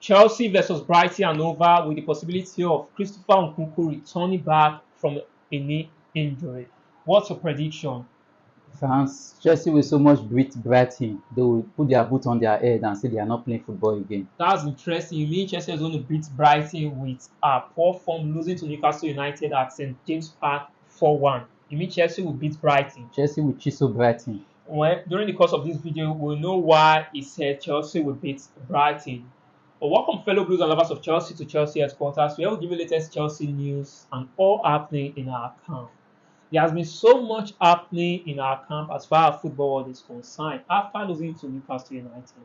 Chelsea versus Brighton and over with the possibility of Christopher Nkunku returning back from a knee injury. What's your prediction? France, Chelsea will so much beat Brighton, they will put their boot on their head and say they are not playing football again. That's interesting. You mean Chelsea is going to beat Brighton with a poor form, losing to Newcastle United at St James Park 4-1. You mean Chelsea will beat Brighton? Chelsea will chisel Brighton. Well, during the course of this video, we'll know why he said Chelsea will beat Brighton. But welcome fellow Blues and lovers of Chelsea to Chelsea headquarters, where we'll give you latest Chelsea news and all happening in our camp. There has been so much happening in our camp as far as football world is concerned after losing to Newcastle United.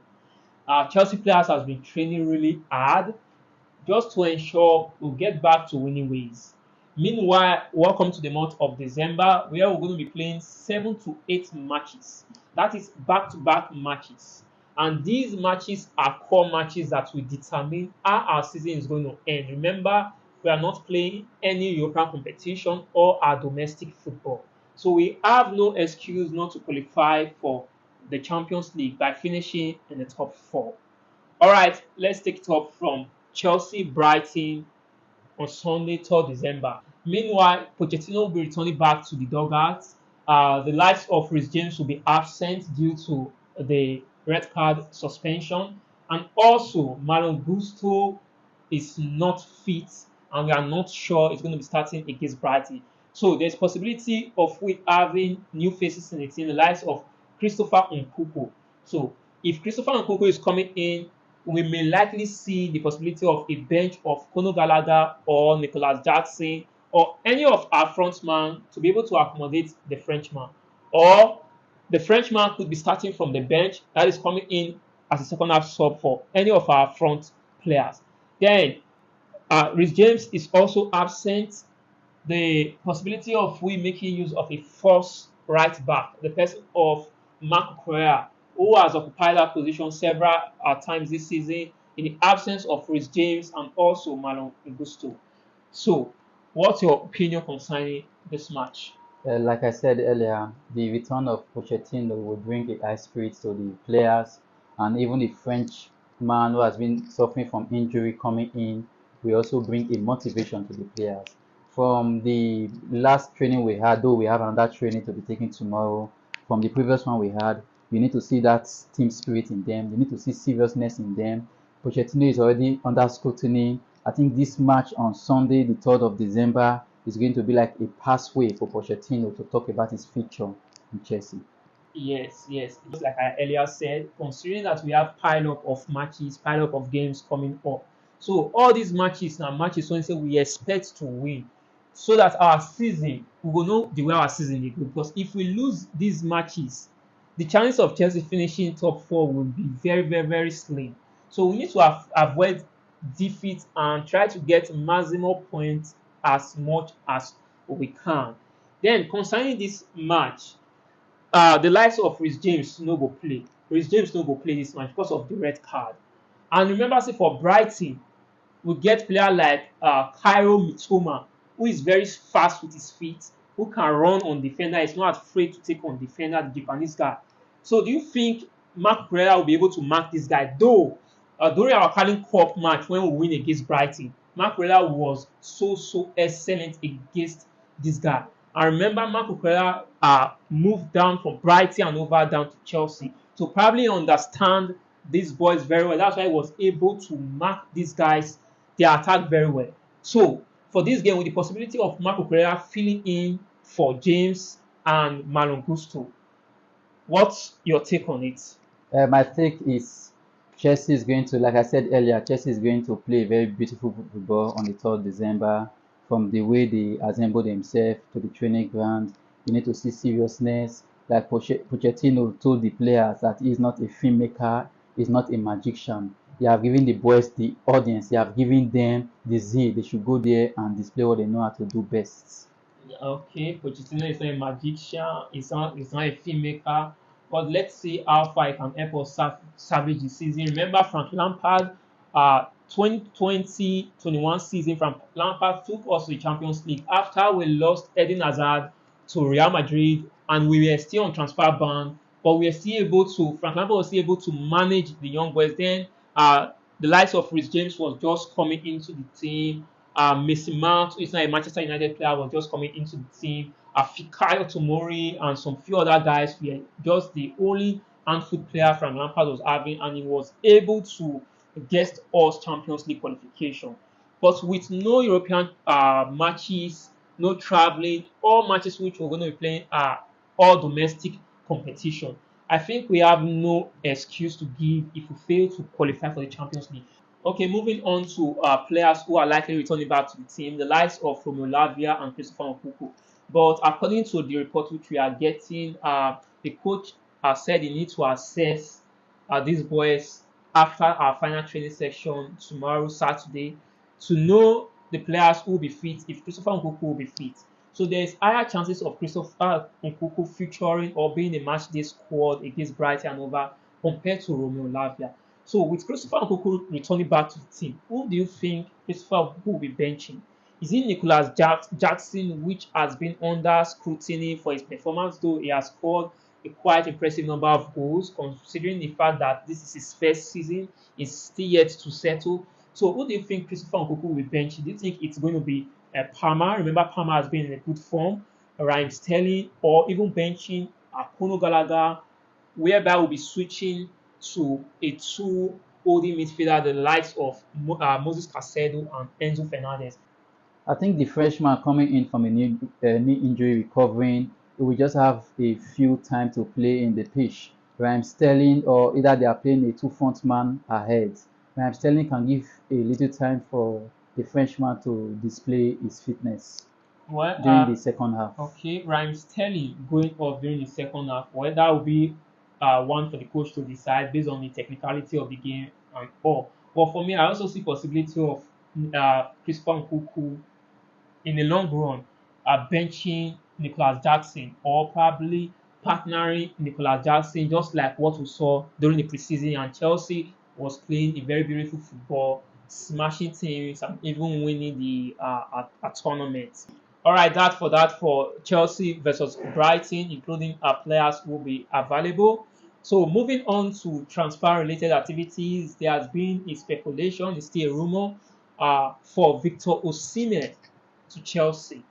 Our Chelsea players has been training really hard just to ensure we'll get back to winning ways. Meanwhile, welcome to the month of December, where we're going to be playing 7 to 8 matches. That is back-to-back matches. And these matches are core matches that will determine how our season is going to end. Remember, we are not playing any European competition or our domestic football. So we have no excuse not to qualify for the Champions League by finishing in the top 4. All right, let's take it up from Chelsea Brighton on Sunday, 3rd December. Meanwhile, Pochettino will be returning back to the dugout. The likes of Reece James will be absent due to the red card suspension. And also, Malo Gusto is not fit, and we are not sure it's going to be starting against Brighton. So there's possibility of we having new faces in the team, the likes of Christopher Nkunku. So if Christopher Nkunku is coming in, we may likely see the possibility of a bench of Conor Gallagher or Nicholas Jackson or any of our frontmen to be able to accommodate the Frenchman. Or the Frenchman could be starting from the bench, that is coming in as a second half sub for any of our front players. Then Reece James is also absent. The possibility of we making use of a false right back, the person of Marc Correa, who has occupied that position several times this season in the absence of Reece James and also Malo Gusto. So, what's your opinion concerning this match? Like I said earlier, the return of Pochettino will bring a high spirit to the players, and even the French man who has been suffering from injury coming in will also bring a motivation to the players. From the last training we had, though we have another training to be taken tomorrow, from the previous one we had, you need to see that team spirit in them. You need to see seriousness in them. Pochettino is already under scrutiny. I think this match on Sunday, the 3rd of December, is going to be like a pathway for Pochettino to talk about his future in Chelsea. Yes. Just like I earlier said, considering that we have pile up of matches, pile up of games coming up. So all these matches are matches we expect to win, so that our season, we will know the way our season is good. Because if we lose these matches, the chances of Chelsea finishing top 4 will be very, very, very slim. So we need to avoid defeat and try to get maximum points as much as we can. Then concerning this match, the likes of Reece James no go play. Reece James no go play this match because of the red card. And remember, say for Brighton, we get player like Cairo Mitoma, who is very fast with his feet, who can run on defender. He's not afraid to take on defender, the Japanese guy. So do you think Marc Correa will be able to mark this guy? Though during our Carling Cup match when we win against Brighton, Marc Correa was so excellent against this guy. I remember Marc Correa moved down from Brighton and over down to Chelsea to probably understand these boys very well. That's why he was able to mark these guys, their attack very well. So for this game, with the possibility of Marc Correa filling in for James and Malo Gusto, what's your take on it? My take is Chelsea is going to, like I said earlier, Chelsea is going to play very beautiful football on the 3rd December. From the way they assemble themselves to the training ground, you need to see seriousness. Like Pochettino told the players that he's not a filmmaker, he's not a magician. He have given the boys the audience, he have given them the zeal. They should go there and display what they know how to do best. Okay, Pochettino is not a magician, he's not a filmmaker, but let's see how far he can help us salvage the season. Remember Frank Lampard, 2020-21 season, Frank Lampard took us to the Champions League after we lost Eden Hazard to Real Madrid, and we were still on transfer ban, but we were still able to, Frank Lampard was still able to manage the young boys. Then The likes of Rhys James was just coming into the team. Mason Mount, who is not a Manchester United player, was just coming into the team. Fikayo Tomori and some few other guys were just the only handful player from Lampard was having, and he was able to get us Champions League qualification. But with no European matches, no traveling, all matches which we're going to be playing are all domestic competition. I think we have no excuse to give if we fail to qualify for the Champions League. Okay, moving on to players who are likely returning back to the team, the likes of Romeo Lavia and Christopher Nkunku. But according to the report which we are getting, the coach said he needs to assess these boys after our final training session tomorrow, Saturday, to know the players who will be fit, if Christopher Nkunku will be fit. So there's higher chances of Christopher Nkunku featuring or being a match day squad against Brighton and over compared to Romeo Lavia. So with Christopher Nkunku returning back to the team, who do you think Christopher Nkunku will be benching? Is it Nicholas Jackson, which has been under scrutiny for his performance, though he has scored a quite impressive number of goals, considering the fact that this is his first season, is still yet to settle. So who do you think Christopher Nkunku will bench? Do you think it's going to be Palmer? Remember, Palmer has been in a good form, Raheem Sterling, or even benching Akuno Gallagher, whereby we'll be switching to a two holding midfielder, the likes of Moses Casedo and Enzo Fernandez. I think the freshman coming in from a knee injury recovering, he will just have a few time to play in the pitch. Raheem Sterling, or either they are playing a two front man ahead. Raheem Sterling can give a little time for the Frenchman to display his fitness Well, during the second half. okay, Raheem Sterling going off during the second half. Well, that will be one for the coach to decide based on the technicality of the game and all. But for me, I also see possibility of Christopher Nkunku in the long run benching Nicholas Jackson or probably partnering Nicholas Jackson, just like what we saw during the preseason. And Chelsea was playing a very beautiful football, smashing teams and even winning the tournament. All right, that for Chelsea versus Brighton, including our players who will be available. So moving on to transfer-related activities, there has been a speculation, it's still a rumor, for Victor Osimhen to Chelsea.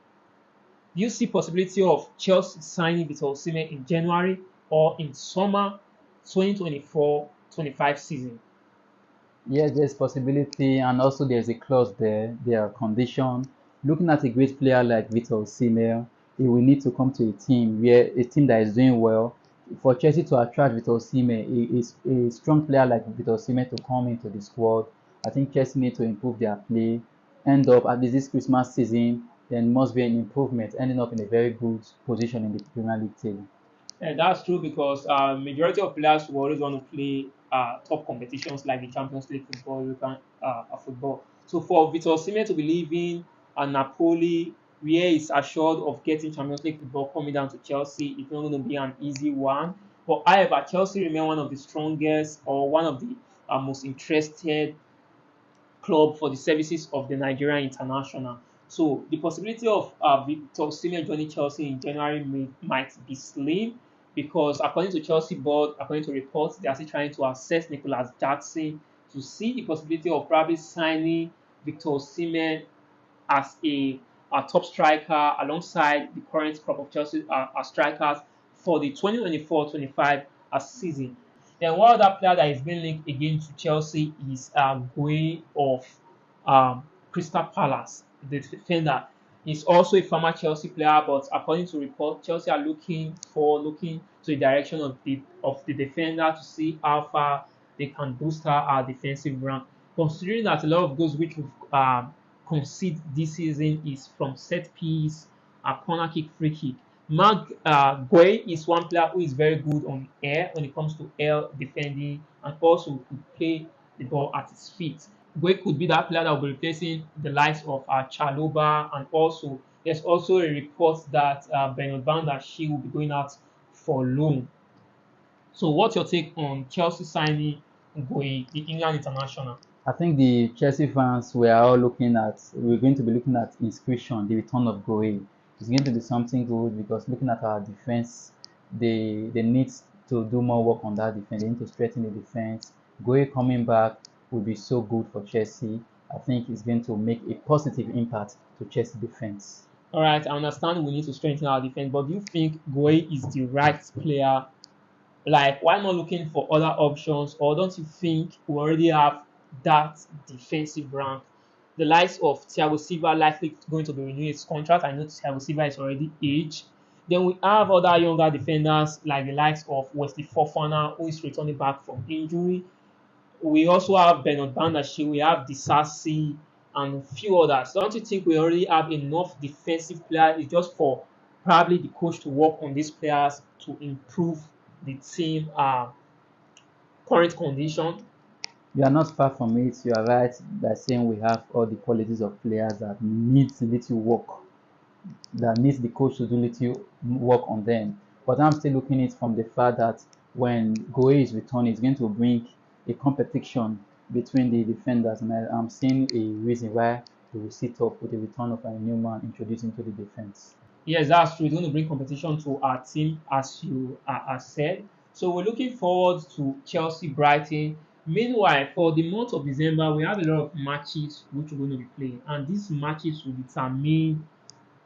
Do you see possibility of Chelsea signing Victor Osimhen in January or in summer 2024-25 season? Yes, there's possibility, and also there's a clause there. There are conditions. Looking at a great player like Vitor Osimhen, he will need to come to a team where a team that is doing well. For Chelsea to attract Vitor Osimhen, is a strong player like Vitor Osimhen to come into the squad. I think Chelsea need to improve their play. End up at least this Christmas season, then must be an improvement, ending up in a very good position in the Premier League table. And that's true because majority of players will always want to play top competitions like the Champions League football, European football. So for Vitor Osimhen to be leaving Napoli, where he's assured of getting Champions League football coming down to Chelsea, it's not going to be an easy one. But however, Chelsea remain one of the strongest or one of the most interested club for the services of the Nigerian international. So the possibility of Victor Osimhen joining Chelsea in January might be slim because according to Chelsea board, according to reports, they are still trying to assess Nicholas Jackson to see the possibility of probably signing Victor Osimhen as a top striker alongside the current crop of Chelsea strikers for the 2024-25 season. Then one other player that is being linked again to Chelsea is Gui of Crystal Palace, the defender. He's also a former Chelsea player, but according to report, Chelsea are looking to the direction of the defender to see how far they can boost our defensive rank. Considering that a lot of goals which we've concede this season is from set piece, a corner kick, free kick. Mark Gui is one player who is very good on air when it comes to air defending and also could play the ball at his feet. Gui could be that player that will be replacing the likes of Chaloba, and also there's also a report that Bernard Van der Schie will be going out for loan. So what's your take on Chelsea signing Gui, the England international? I think the Chelsea fans we're going to be looking at inscription, the return of Goe. It's going to be something good because looking at our defense, they need to do more work on that defense. They need to strengthen the defense. Goe coming back will be so good for Chelsea. I think it's going to make a positive impact to Chelsea defense. All right, I understand we need to strengthen our defense, but do you think Goe is the right player? Like, why not looking for other options? Or don't you think we already have that defensive rank? The likes of Thiago Silva likely going to be renewing his contract. I know Thiago Silva is already aged. Then we have other younger defenders like the likes of Wesley Fofana, who is returning back from injury. We also have Bernard Bandashi, we have Disasi, and a few others. Don't you think we already have enough defensive players? It's just for probably the coach to work on these players to improve the team current condition. You are not far from it. You are right by saying we have all the qualities of players that needs little work, that needs the coach to do little work on them. But I'm still looking at it from the fact that when Goe is returning, it's going to bring a competition between the defenders, and I'm seeing a reason why we will sit up with the return of a new man introduced into the defense. Yes, that's true. It's going to bring competition to our team, as you said. So we're looking forward to Chelsea Brighton. Meanwhile, for the month of December, we have a lot of matches which we're going to be playing, and these matches will determine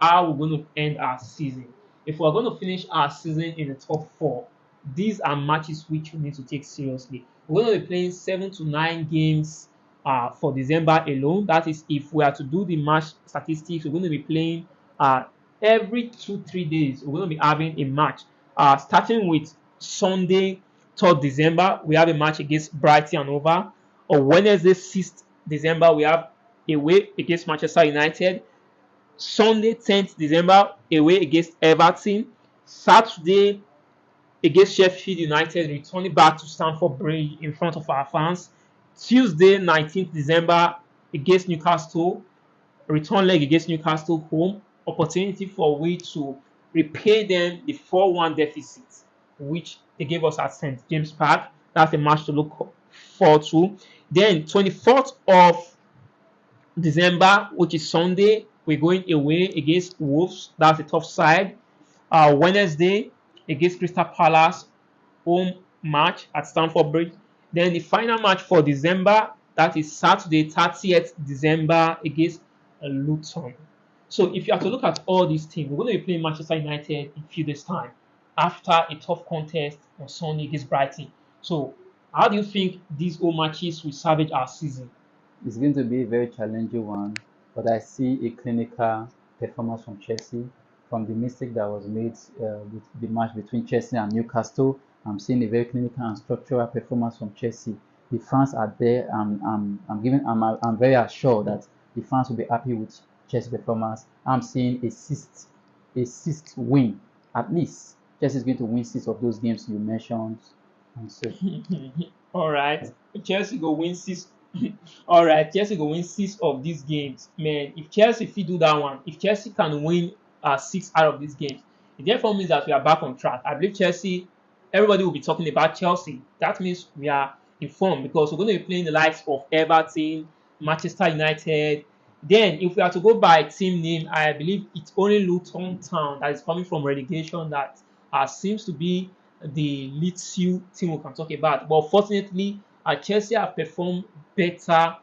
how we're going to end our season. If we're going to finish our season in the top four, these are matches which we need to take seriously. We're going to be playing 7 to 9 games for December alone. That is, if we are to do the match statistics, we're going to be playing uh, every 2 3 days. We're going to be having a match. Starting with Sunday, 3rd December, we have a match against Brighton and over. On Wednesday, 6th December, we have away against Manchester United. Sunday, 10th December, away against Everton. Saturday, against Sheffield United, returning back to Stamford Bridge in front of our fans. Tuesday, 19th December, against Newcastle, return leg against Newcastle home. Opportunity for we to repay them the 4-1 deficit which they gave us at St. James Park. That's a match to look forward to. Then 24th of December, which is Sunday, we're going away against Wolves. That's a tough side. Wednesday against Crystal Palace, home match at Stamford Bridge. Then the final match for December, that is Saturday, 30th December against Luton. So if you have to look at all these teams, we're going to be playing Manchester United in a few days' time after a tough contest on Sunday against Brighton. So how do you think these all matches will salvage our season? It's going to be a very challenging one, but I see a clinical performance from Chelsea. From the mistake that was made with the match between Chelsea and Newcastle, I'm seeing a very clinical and structural performance from Chelsea. The fans are there. I'm very assured that the fans will be happy with Chelsea performance. I'm seeing a sixth win at least. Chelsea is going to win 6 of those games you mentioned, and so All right, Chelsea go win six. All right, Chelsea go win 6 of these games. Man, if Chelsea fit do that one, if Chelsea can win 6 out of these games, it therefore means that we are back on track. I believe Chelsea. Everybody will be talking about Chelsea. That means we are informed because we're going to be playing the likes of Everton, Manchester United. Then, if we are to go by team name, I believe it's only Luton Town that is coming from relegation that seems to be the Leeds team we can talk about. But fortunately, Chelsea have performed better.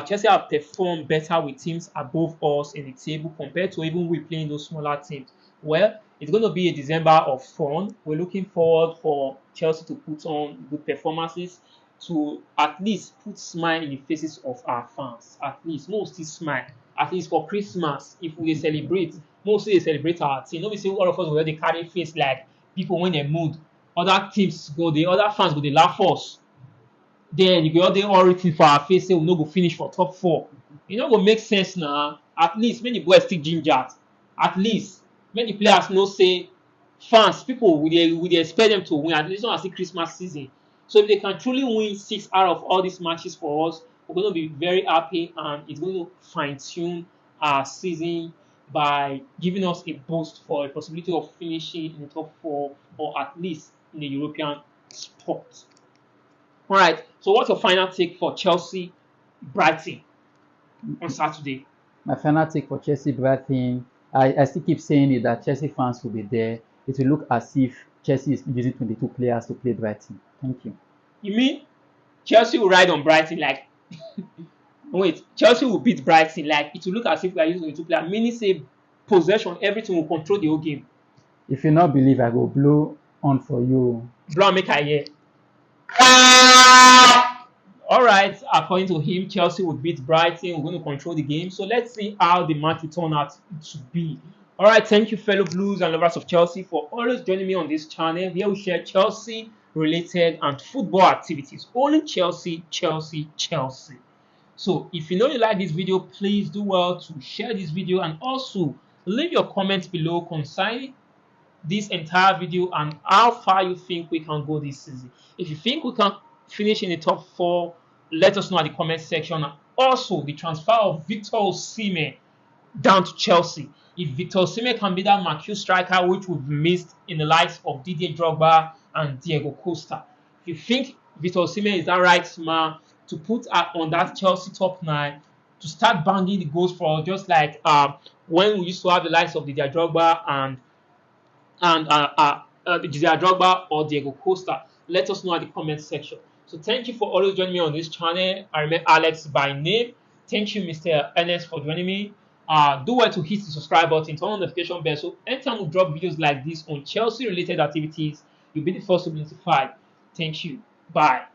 Chelsea have performed better with teams above us in the table compared to even we playing those smaller teams. Well, it's going to be a December of fun. We're looking forward for Chelsea to put on good performances to at least put smile in the faces of our fans. At least, most still smile. At least for Christmas, if we celebrate, mostly they celebrate our team. Nobody say all of us will already carry face like people when they mood. Other teams go, the other fans go, they laugh us. Then you go there all written for our face, say we no go finish for top four. E no go make sense now. At least make the boys still ginger. At least make the players know say fans, people we dey expect them to win. At least not as Christmas season. So if they can truly win 6 out of all these matches for us, we're going to be very happy and it's going to fine tune our season by giving us a boost for a possibility of finishing in the top four or at least in the European spot. All right. So, what's your final take for Chelsea Brighton on Saturday? my final take for Chelsea Brighton, I still keep saying it that Chelsea fans will be there. It will look as if Chelsea is using 22 players to play Brighton. Thank you. You mean Chelsea will ride on Brighton like Wait, Chelsea will beat Brighton. Like it will look as if we are using a two player, meaning say possession, everything will control the whole game. If you not believe, I go blow on for you. Blow make I hear. All right, according to him, Chelsea would beat Brighton. We're going to control the game. So let's see how the match will turn out to be. All right, thank you, fellow Blues and lovers of Chelsea, for always joining me on this channel. Here we share Chelsea related and football activities. Only Chelsea, Chelsea, Chelsea. So if you know you like this video, please do well to share this video and also leave your comments below concerning this entire video and how far you think we can go this season. If you think we can finish in the top 4, let us know at the comment section. And also the transfer of Victor Osimhen down to Chelsea. If Victor Osimhen can be that marquee striker which we've missed in the likes of Didier Drogba and Diego Costa, if you think Victor Osimhen is that right man to put on that Chelsea top 9 to start banging the goals for us, just like when we used to have the likes of Didier Drogba and Didier Drogba or Diego Costa, let us know at the comment section. So thank you for always joining me on this channel. I remain Alex by name. Thank you, Mr. Ernest, for joining me. Do well to hit the subscribe button, turn on the notification bell, so anytime we drop videos like this on Chelsea related activities, you'll be the first to be notified. Thank you. Bye.